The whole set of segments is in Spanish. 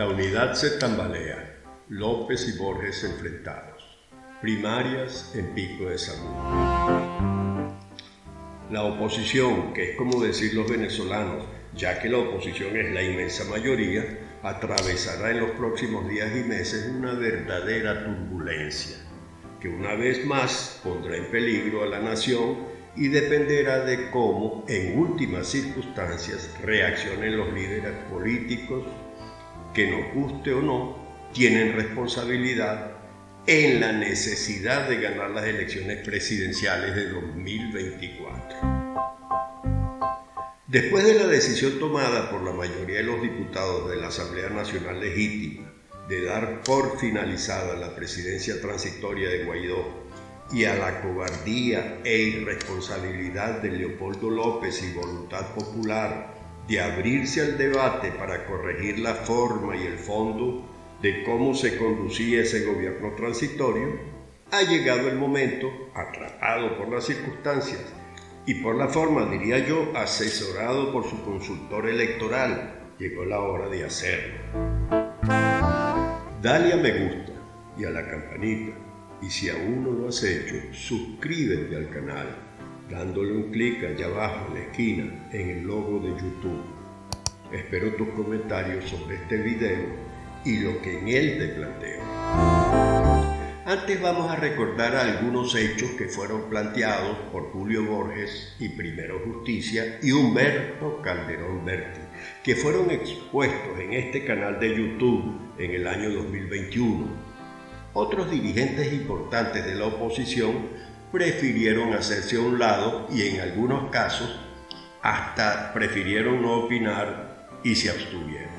La unidad se tambalea. López y Borges enfrentados. Primarias en Pico de Salud. La oposición, que es como decir los venezolanos, ya que la oposición es la inmensa mayoría, atravesará en los próximos días y meses una verdadera turbulencia, que una vez más pondrá en peligro a la nación y dependerá de cómo, en últimas circunstancias, reaccionen los líderes políticos que, nos guste o no, tienen responsabilidad en la necesidad de ganar las elecciones presidenciales de 2024. Después de la decisión tomada por la mayoría de los diputados de la Asamblea Nacional Legítima de dar por finalizada la presidencia transitoria de Guaidó y a la cobardía e irresponsabilidad de Leopoldo López y Voluntad Popular de abrirse al debate para corregir la forma y el fondo de cómo se conducía ese gobierno transitorio, ha llegado el momento, atrapado por las circunstancias y por la forma, diría yo, asesorado por su consultor electoral, llegó la hora de hacerlo. Dale a me gusta y a la campanita, y si aún no lo has hecho, suscríbete al canal, dándole un clic allá abajo en la esquina en el logo de YouTube. Espero tus comentarios sobre este video y lo que en él te planteo. Antes vamos a recordar algunos hechos que fueron planteados por Julio Borges y Primero Justicia y Humberto Calderón Berti, que fueron expuestos en este canal de YouTube en el año 2021. Otros dirigentes importantes de la oposición prefirieron hacerse a un lado y en algunos casos hasta prefirieron no opinar y se abstuvieron.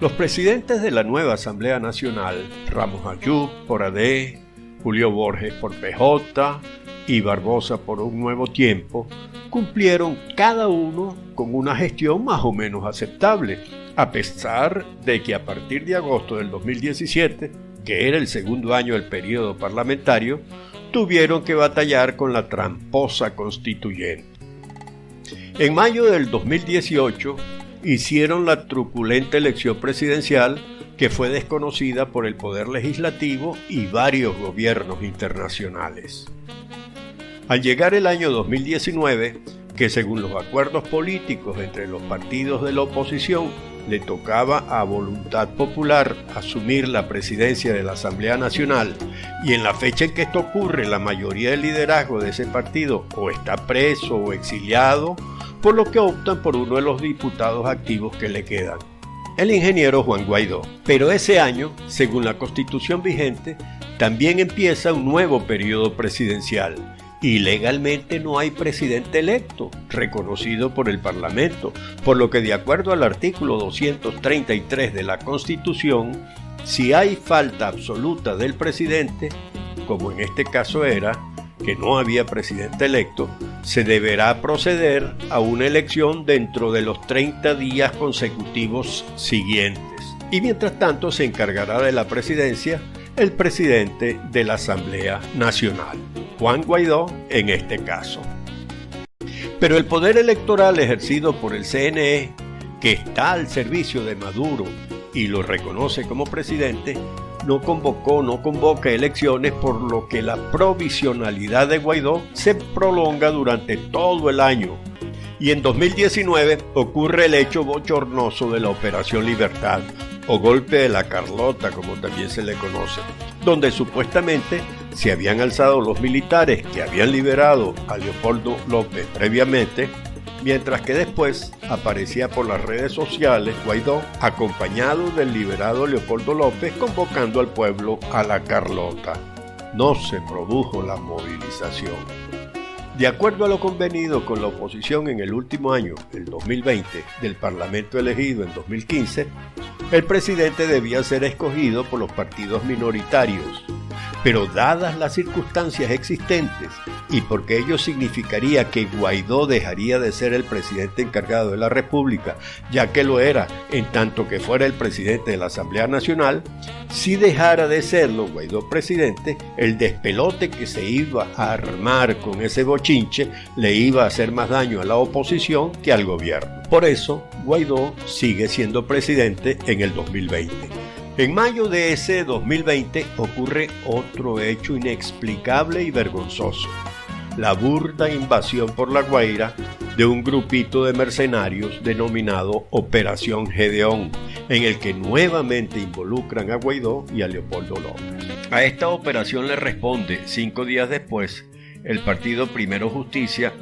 Los presidentes de la nueva Asamblea Nacional, Ramos Ayub por AD, Julio Borges por PJ y Barbosa por Un Nuevo Tiempo, cumplieron cada uno con una gestión más o menos aceptable, a pesar de que a partir de agosto del 2017, que era el segundo año del periodo parlamentario, tuvieron que batallar con la tramposa constituyente. En mayo del 2018, hicieron la truculenta elección presidencial que fue desconocida por el Poder Legislativo y varios gobiernos internacionales. Al llegar el año 2019, que según los acuerdos políticos entre los partidos de la oposición le tocaba a Voluntad Popular asumir la presidencia de la Asamblea Nacional, y en la fecha en que esto ocurre la mayoría del liderazgo de ese partido o está preso o exiliado, por lo que optan por uno de los diputados activos que le quedan, el ingeniero Juan Guaidó. Pero ese año, según la Constitución vigente, también empieza un nuevo periodo presidencial y legalmente no hay presidente electo, reconocido por el Parlamento, por lo que de acuerdo al artículo 233 de la Constitución, si hay falta absoluta del presidente, como en este caso era, que no había presidente electo, se deberá proceder a una elección dentro de los 30 días consecutivos siguientes. Y mientras tanto se encargará de la presidencia el presidente de la Asamblea Nacional, Juan Guaidó en este caso. Pero el poder electoral ejercido por el CNE, que está al servicio de Maduro y lo reconoce como presidente, no convoca elecciones, por lo que la provisionalidad de Guaidó se prolonga durante todo el año. Y en 2019 ocurre el hecho bochornoso de la Operación Libertad, o golpe de la Carlota, como también se le conoce, donde supuestamente se habían alzado los militares que habían liberado a Leopoldo López previamente, mientras que después aparecía por las redes sociales Guaidó acompañado del liberado Leopoldo López convocando al pueblo a la Carlota. No se produjo la movilización. De acuerdo a lo convenido con la oposición en el último año, el 2020, del Parlamento elegido en 2015, el presidente debía ser escogido por los partidos minoritarios. Pero dadas las circunstancias existentes y porque ello significaría que Guaidó dejaría de ser el presidente encargado de la República, ya que lo era en tanto que fuera el presidente de la Asamblea Nacional, si dejara de serlo Guaidó presidente, el despelote que se iba a armar con ese bochinche le iba a hacer más daño a la oposición que al gobierno. Por eso, Guaidó sigue siendo presidente en el 2020. En mayo de ese 2020 ocurre otro hecho inexplicable y vergonzoso: la burda invasión por La Guaira de un grupito de mercenarios denominado Operación Gedeón, en el que nuevamente involucran a Guaidó y a Leopoldo López. A esta operación le responde, 5 días después, el partido Primero Justicia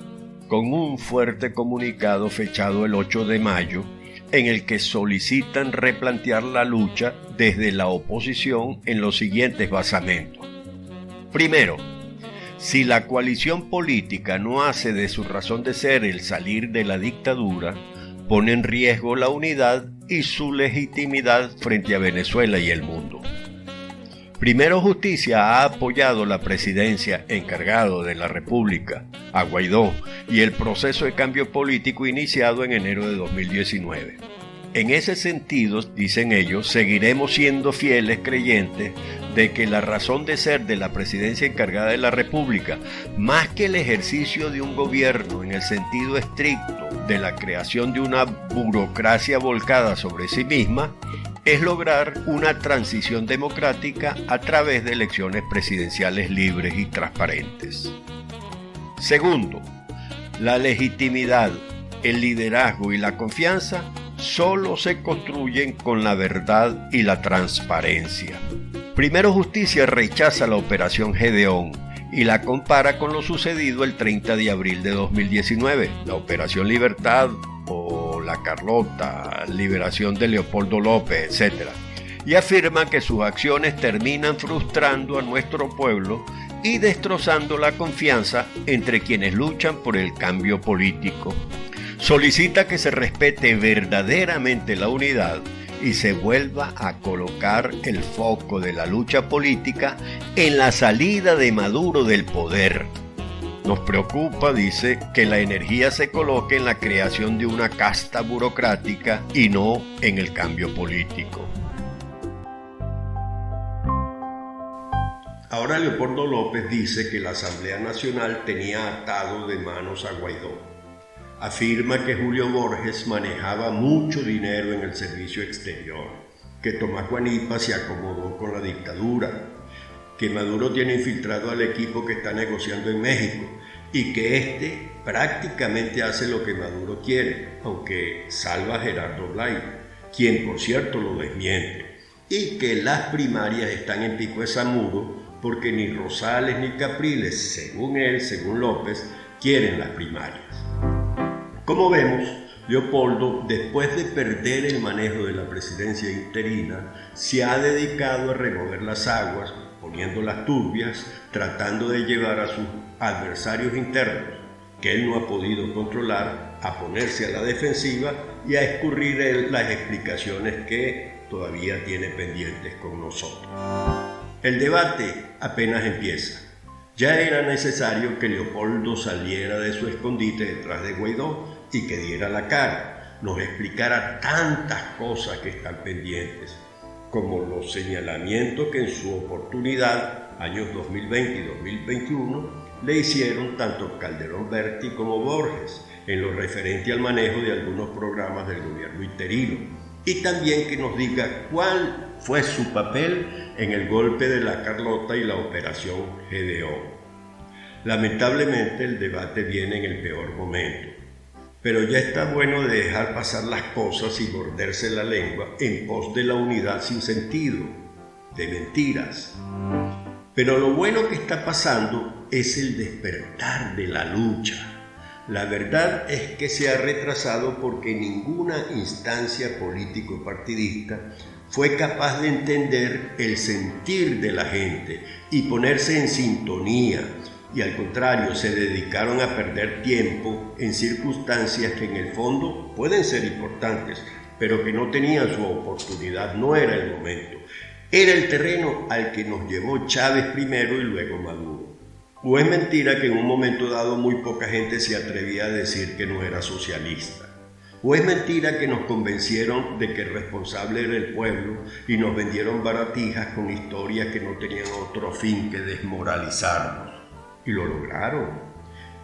con un fuerte comunicado fechado el 8 de mayo, en el que solicitan replantear la lucha desde la oposición en los siguientes basamentos. Primero, si la coalición política no hace de su razón de ser el salir de la dictadura, pone en riesgo la unidad y su legitimidad frente a Venezuela y el mundo. Primero Justicia ha apoyado la presidencia encargado de la República, a Guaidó, y el proceso de cambio político iniciado en enero de 2019. En ese sentido, dicen ellos, seguiremos siendo fieles creyentes de que la razón de ser de la presidencia encargada de la República, más que el ejercicio de un gobierno en el sentido estricto de la creación de una burocracia volcada sobre sí misma, es lograr una transición democrática a través de elecciones presidenciales libres y transparentes. Segundo, la legitimidad, el liderazgo y la confianza solo se construyen con la verdad y la transparencia. Primero Justicia rechaza la Operación Gedeón y la compara con lo sucedido el 30 de abril de 2019, la Operación Libertad o la Carlota, liberación de Leopoldo López, etc. Y afirma que sus acciones terminan frustrando a nuestro pueblo y destrozando la confianza entre quienes luchan por el cambio político. Solicita que se respete verdaderamente la unidad y se vuelva a colocar el foco de la lucha política en la salida de Maduro del poder. Nos preocupa, dice, que la energía se coloque en la creación de una casta burocrática y no en el cambio político. Ahora Leopoldo López dice que la Asamblea Nacional tenía atado de manos a Guaidó. Afirma que Julio Borges manejaba mucho dinero en el servicio exterior, que Tomás Guanipa se acomodó con la dictadura, que Maduro tiene infiltrado al equipo que está negociando en México y que éste prácticamente hace lo que Maduro quiere, aunque salva a Gerardo Blay, quien por cierto lo desmiente, y que las primarias están en pico de Zamuro porque ni Rosales ni Capriles, según él, según López, quieren las primarias. Como vemos, Leopoldo, después de perder el manejo de la presidencia interina, se ha dedicado a remover las aguas, poniéndolas turbias, tratando de llevar a sus adversarios internos, que él no ha podido controlar, a ponerse a la defensiva y a escurrir las explicaciones que todavía tiene pendientes con nosotros. El debate apenas empieza. Ya era necesario que Leopoldo saliera de su escondite detrás de Guaidó y que diera la cara, nos explicara tantas cosas que están pendientes, como los señalamientos que en su oportunidad, años 2020 y 2021, le hicieron tanto Calderón Berti como Borges, en lo referente al manejo de algunos programas del gobierno interino, y también que nos diga cuál fue su papel en el golpe de la Carlota y la Operación Gedeón. Lamentablemente el debate viene en el peor momento, pero ya está bueno de dejar pasar las cosas y morderse la lengua en pos de la unidad sin sentido, de mentiras. Pero lo bueno que está pasando es el despertar de la lucha. La verdad es que se ha retrasado porque ninguna instancia político-partidista fue capaz de entender el sentir de la gente y ponerse en sintonía, y al contrario se dedicaron a perder tiempo en circunstancias que en el fondo pueden ser importantes, pero que no tenían su oportunidad, no era el momento. Era el terreno al que nos llevó Chávez primero y luego Maduro. ¿O es mentira que en un momento dado muy poca gente se atrevía a decir que no era socialista? ¿O es mentira que nos convencieron de que el responsable era el pueblo y nos vendieron baratijas con historias que no tenían otro fin que desmoralizarnos? Y lo lograron.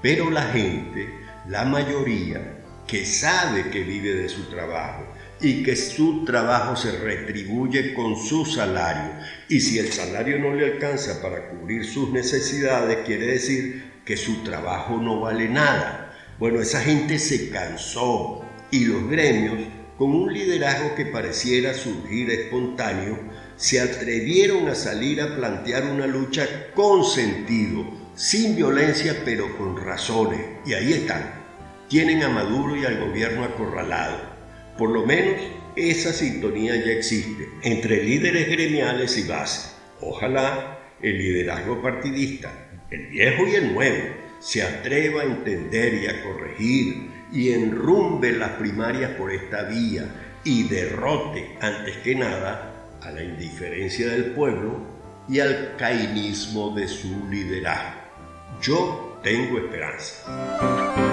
Pero la gente, la mayoría, que sabe que vive de su trabajo y que su trabajo se retribuye con su salario, y si el salario no le alcanza para cubrir sus necesidades, quiere decir que su trabajo no vale nada. Bueno, esa gente se cansó y los gremios, con un liderazgo que pareciera surgir espontáneo, se atrevieron a salir a plantear una lucha con sentido, sin violencia pero con razones, y ahí están. Tienen a Maduro y al gobierno acorralado. Por lo menos esa sintonía ya existe entre líderes gremiales y base. Ojalá el liderazgo partidista, el viejo y el nuevo, se atreva a entender y a corregir y enrumbe las primarias por esta vía y derrote, antes que nada, a la indiferencia del pueblo y al cainismo de su liderazgo. Yo tengo esperanza.